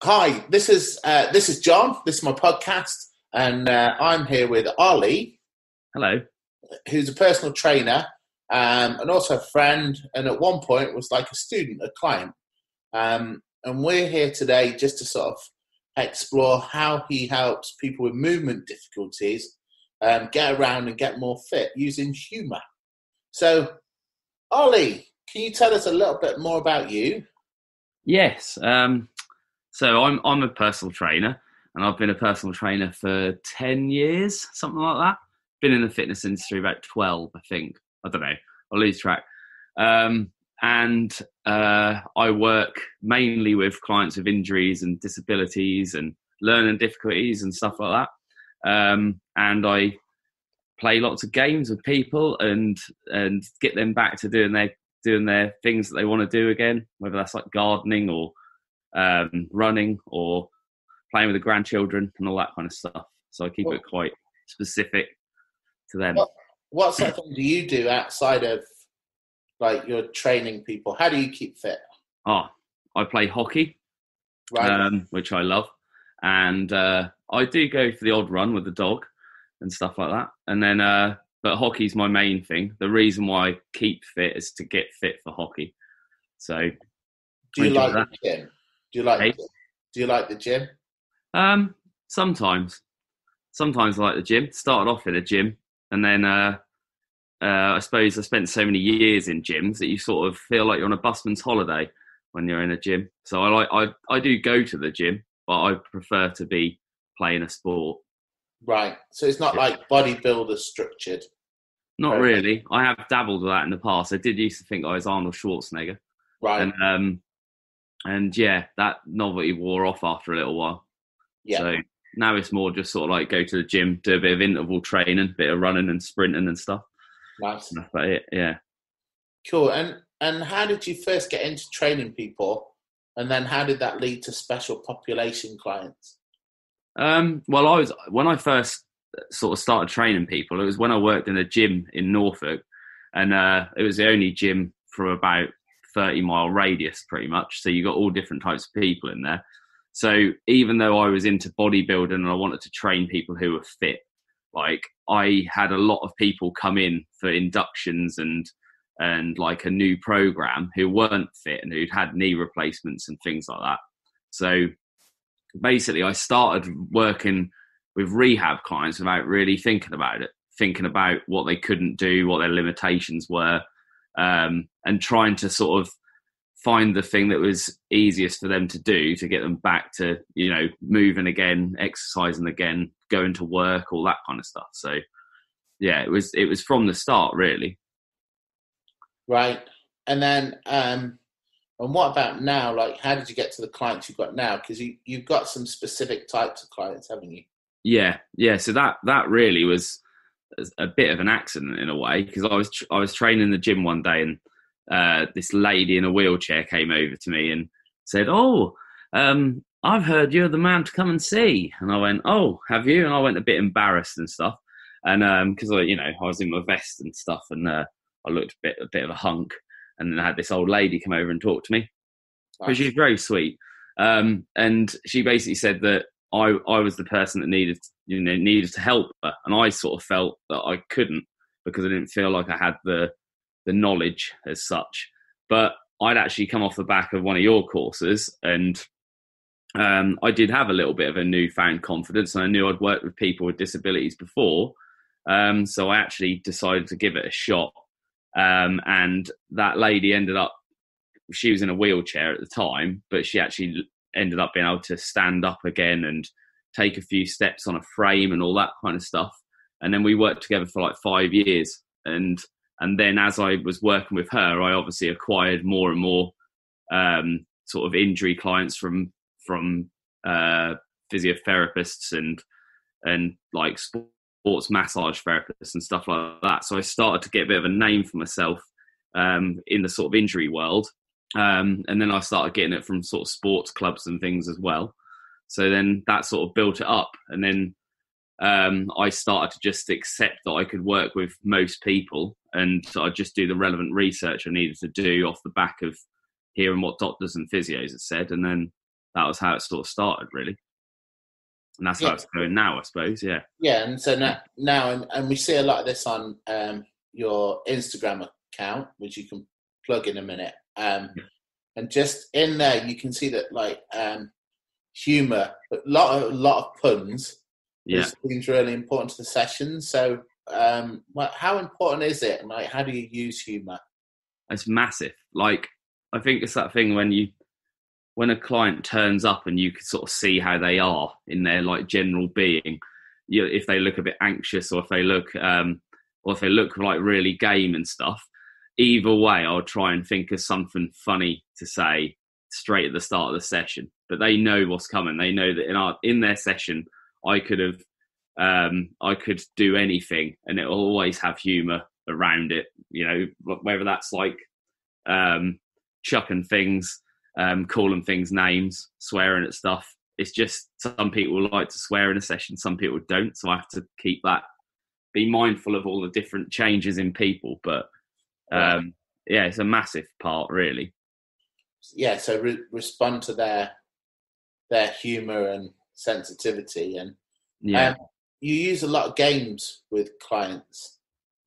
Hi, this is John. This is my podcast, and I'm here with Ollie. Hello. Who's a personal trainer and also a friend, and at one point was like a student, a client. And we're here today just to sort of explore how he helps people with movement difficulties get around and get more fit using humour. So, Ollie, can you tell us a little bit more about you? Yes. So I'm a personal trainer, and I've been a personal trainer for 10 years, something like that. Been in the fitness industry about 12, I think. I don't know. I lose track. And I work mainly with clients with injuries and disabilities and learning difficulties and stuff like that. And I play lots of games with people and get them back to doing their things that they want to do again, whether that's like gardening or running or playing with the grandchildren and all that kind of stuff. So I keep it quite specific to them. What sort of thing do you do outside of like you're training people? How do you keep fit? I play hockey, right. Which I love, and I do go for the odd run with the dog and stuff like that. And then, but hockey's my main thing. The reason why I keep fit is to get fit for hockey. So, do you like the gym? Do you like the gym? Sometimes I like the gym. Started off in a gym, and then I suppose I spent so many years in gyms that you sort of feel like you're on a busman's holiday when you're in a gym. So I do go to the gym, but I prefer to be playing a sport. Right. So it's not like bodybuilder structured. Not really. I have dabbled with that in the past. I did used to think I was Arnold Schwarzenegger. Right. And yeah, that novelty wore off after a little while. Yeah. So now it's more just sort of like go to the gym, do a bit of interval training, a bit of running and sprinting and stuff. Nice. That's about it, yeah. Cool. And how did you first get into training people? And then how did that lead to special population clients? Well, when I first sort of started training people, it was when I worked in a gym in Norfolk, and it was the only gym for about 30-mile radius pretty much. So you got all different types of people in there. So even though I was into bodybuilding and I wanted to train people who were fit, like I had a lot of people come in for inductions and like a new program who weren't fit and who'd had knee replacements and things like that. So basically I started working with rehab clients without really thinking about what they couldn't do, what their limitations were, and trying to sort of find the thing that was easiest for them to do to get them back to, moving again, exercising again, going to work, all that kind of stuff. So yeah, it was from the start, really. Right. And then, and what about now? Like, how did you get to the clients you've got now? Because you've got some specific types of clients, haven't you? Yeah. So that really was a bit of an accident in a way, because I was training in the gym one day, and this lady in a wheelchair came over to me and said, I've heard you're the man to come and see. And I went, oh, have you? And I went a bit embarrassed and stuff. And because I was in my vest and stuff, and I looked a bit of a hunk. And then I had this old lady come over and talk to me. Nice. But she was very sweet. And she basically said that I was the person that needed to help her. And I sort of felt that I couldn't, because I didn't feel like I had the knowledge as such. But I'd actually come off the back of one of your courses, and I did have a little bit of a newfound confidence, and I knew I'd worked with people with disabilities before. So I actually decided to give it a shot. And that lady she was in a wheelchair at the time, but she actually ended up being able to stand up again and take a few steps on a frame and all that kind of stuff. And then we worked together for like 5 years. And then as I was working with her, I obviously acquired more and more sort of injury clients from physiotherapists and like sports massage therapists and stuff like that. So I started to get a bit of a name for myself in the sort of injury world. And then I started getting it from sort of sports clubs and things as well. So then that sort of built it up. And then I started to just accept that I could work with most people, and I'd just do the relevant research I needed to do off the back of hearing what doctors and physios had said. And then that was how it sort of started, really. And that's how it's going now, I suppose. Yeah. Yeah, and so now and we see a lot of this on your Instagram account, which you can plug in a minute. And just in there, you can see that like humour, a lot of puns. Yeah, seems really important to the session. So, how important is it, and like, how do you use humour? it's massive. Like, I think it's that thing when a client turns up and you can sort of see how they are in their like general being. If they look a bit anxious, or if they look like really game and stuff. Either way, I'll try and think of something funny to say straight at the start of the session. But they know what's coming. They know that in their session, I could do anything, and it'll always have humour around it. You know, whether that's like chucking things, calling things names, swearing at stuff. It's just some people like to swear in a session, some people don't. So I have to be mindful of all the different changes in people. But it's a massive part, really. Yeah, so respond to their humour and sensitivity, and you use a lot of games with clients,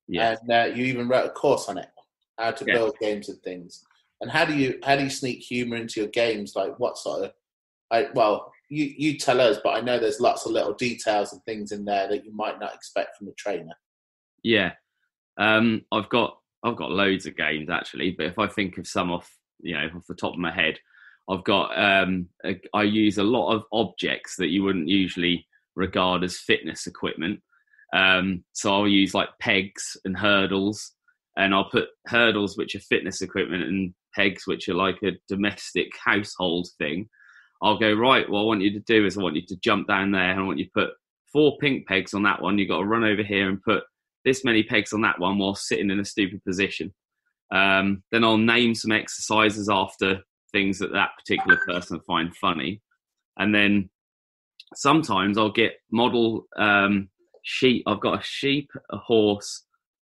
and you even wrote a course on it, how to build games and things. And how do you sneak humour into your games? Like, what sort of? You tell us, but I know there's lots of little details and things in there that you might not expect from a trainer. Yeah, I've got loads of games actually, but if I think of some off the top of my head, I've got I use a lot of objects that you wouldn't usually regard as fitness equipment. So I'll use like pegs and hurdles, and I'll put hurdles which are fitness equipment and pegs which are like a domestic household thing. I'll go, right, what I want you to do is I want you to jump down there, and I want you to put 4 pink pegs on that one. You've got to run over here and put this many pegs on that one while sitting in a stupid position. Then I'll name some exercises after things that particular person will find funny. And then sometimes I'll get model sheep. I've got a sheep, a horse,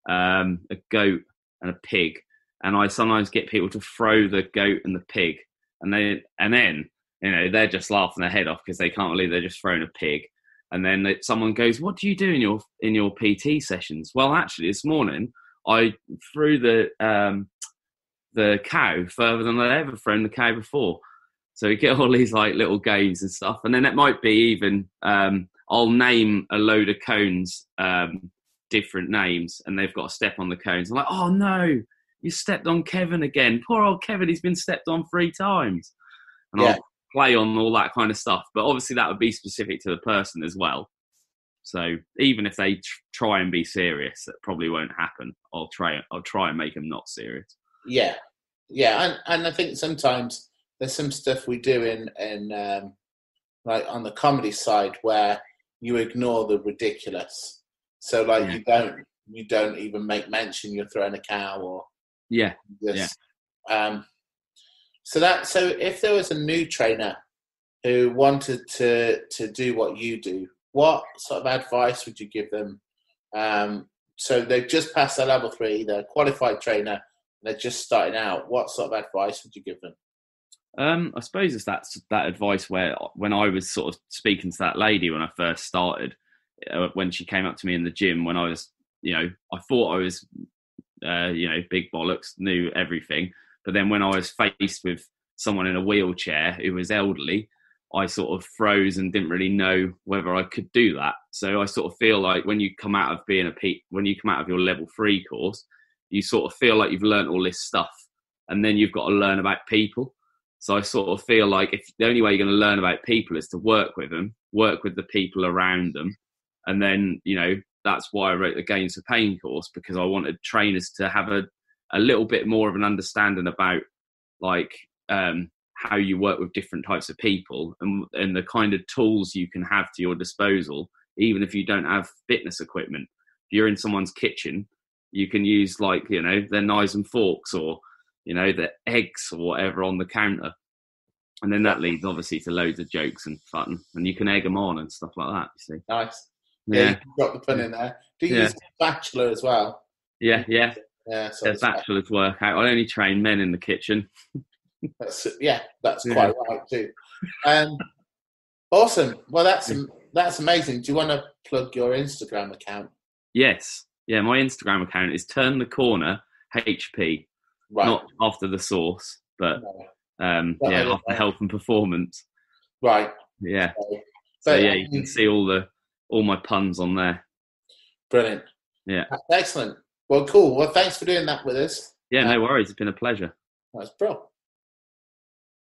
a goat, and a pig. And I sometimes get people to throw the goat and the pig. And then they're just laughing their head off because they can't believe they're just throwing a pig. And then someone goes, "What do you do in your PT sessions?" Well, actually, this morning I threw the cow further than I'd ever thrown the cow before. So you get all these like little games and stuff. And then it might be even I'll name a load of cones different names, and they've got to step on the cones. I'm like, "Oh no, you stepped on Kevin again. Poor old Kevin, he's been stepped on 3 times." And I'll play on all that kind of stuff. But obviously that would be specific to the person as well. So even if they try and be serious, that probably won't happen. I'll try and make them not serious. Yeah. And I think sometimes there's some stuff we do in like on the comedy side where you ignore the ridiculous. So like you don't even make mention you're throwing a cow or So if there was a new trainer who wanted to do what you do, what sort of advice would you give them? So they've just passed their level 3, they're a qualified trainer, and they're just starting out. What sort of advice would you give them? I suppose it's that advice where when I was sort of speaking to that lady when I first started, when she came up to me in the gym, when I was, I thought I was, big bollocks, knew everything. But then when I was faced with someone in a wheelchair who was elderly, I sort of froze and didn't really know whether I could do that. So I sort of feel like when you come out of when you come out of your level 3 course, you sort of feel like you've learned all this stuff, and then you've got to learn about people. So I sort of feel like if the only way you're going to learn about people is to work with them, work with the people around them. And then, that's why I wrote the Games for Pain course, because I wanted trainers to have a little bit more of an understanding about like how you work with different types of people and the kind of tools you can have to your disposal, even if you don't have fitness equipment. If you're in someone's kitchen, you can use like, their knives and forks or, the eggs or whatever on the counter. And then that leads obviously to loads of jokes and fun, and you can egg them on and stuff like that, you see. Nice. Yeah, you can drop the pun in there. Do you use Bachelor as well? Yeah. So there's Bachelor's workout. I only train men in the kitchen. That's quite right too. Awesome. Well, that's amazing. Do you want to plug your Instagram account? Yes. Yeah, my Instagram account is Turn the Corner HP. Right. Not after the sauce, but No. after health and performance. Right. Yeah. So yeah, you can see all my puns on there. Brilliant. Yeah. Excellent. Well, cool. Well, thanks for doing that with us. Yeah, no worries. It's been a pleasure. That's bro.